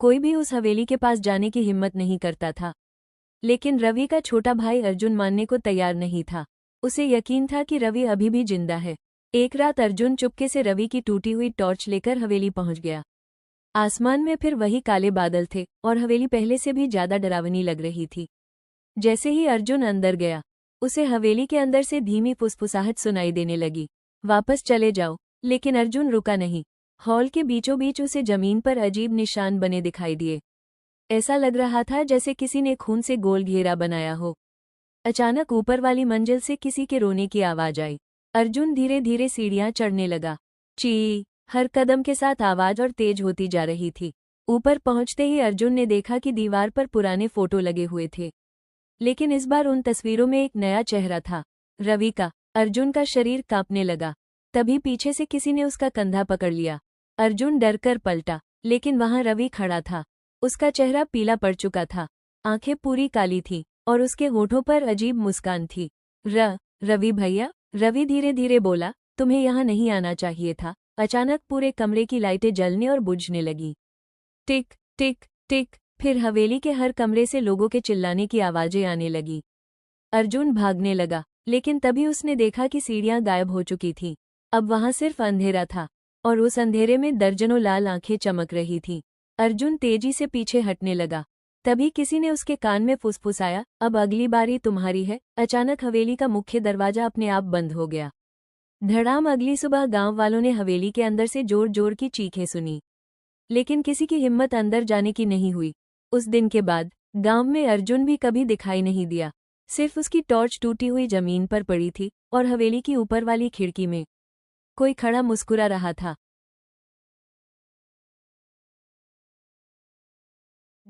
कोई भी उस हवेली के पास जाने की हिम्मत नहीं करता था। लेकिन रवि का छोटा भाई अर्जुन मानने को तैयार नहीं था। उसे यकीन था कि रवि अभी भी जिंदा है। एक रात अर्जुन चुपके से रवि की टूटी हुई टॉर्च लेकर हवेली पहुंच गया। आसमान में फिर वही काले बादल थे और हवेली पहले से भी ज्यादा डरावनी लग रही थी। जैसे ही अर्जुन अंदर गया, उसे हवेली के अंदर से धीमी फुसफुसाहट सुनाई देने लगी, वापस चले जाओ। लेकिन अर्जुन रुका नहीं। हॉल के बीचों बीच उसे जमीन पर अजीब निशान बने दिखाई दिए। ऐसा लग रहा था जैसे किसी ने खून से गोल घेरा बनाया हो। अचानक ऊपर वाली मंजिल से किसी के रोने की आवाज आई। अर्जुन धीरे धीरे सीढ़ियां चढ़ने लगा। ची, हर कदम के साथ आवाज और तेज होती जा रही थी। ऊपर पहुंचते ही अर्जुन ने देखा कि दीवार पर पुराने फोटो लगे हुए थे। लेकिन इस बार उन तस्वीरों में एक नया चेहरा था, रवि का। अर्जुन का शरीर कांपने लगा। तभी पीछे से किसी ने उसका कंधा पकड़ लिया। अर्जुन डरकर पलटा, लेकिन वहां रवि खड़ा था। उसका चेहरा पीला पड़ चुका था, आंखें पूरी काली थीं और उसके होठों पर अजीब मुस्कान थी। रवि भैया, रवि धीरे धीरे बोला, तुम्हें यहाँ नहीं आना चाहिए था। अचानक पूरे कमरे की लाइटें जलने और बुझने लगीं। टिक टिक टिक। फिर हवेली के हर कमरे से लोगों के चिल्लाने की आवाजें आने लगी। अर्जुन भागने लगा, लेकिन तभी उसने देखा कि सीढ़ियां गायब हो चुकी थीं। अब वहां सिर्फ अंधेरा था और उस अंधेरे में दर्जनों लाल आंखें चमक रही थीं। अर्जुन तेजी से पीछे हटने लगा। तभी किसी ने उसके कान में फुसफुसाया, अब अगली बारी तुम्हारी है। अचानक हवेली का मुख्य दरवाजा अपने आप बंद हो गया। धड़ाम। अगली सुबह गांव वालों ने हवेली के अंदर से जोर जोर की चीखें सुनी, लेकिन किसी की हिम्मत अंदर जाने की नहीं हुई। उस दिन के बाद गांव में अर्जुन भी कभी दिखाई नहीं दिया। सिर्फ उसकी टॉर्च टूटी हुई जमीन पर पड़ी थी और हवेली की ऊपर वाली खिड़की में कोई खड़ा मुस्कुरा रहा था।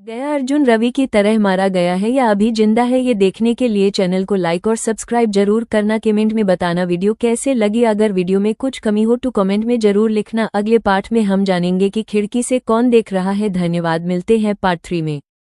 गया अर्जुन रवि की तरह मारा गया है या अभी जिंदा है, ये देखने के लिए चैनल को लाइक और सब्सक्राइब जरूर करना। कमेंट में बताना वीडियो कैसे लगी। अगर वीडियो में कुछ कमी हो तो कमेंट में जरूर लिखना। अगले पार्ट में हम जानेंगे कि खिड़की से कौन देख रहा है। धन्यवाद, मिलते हैं पार्ट 3 में।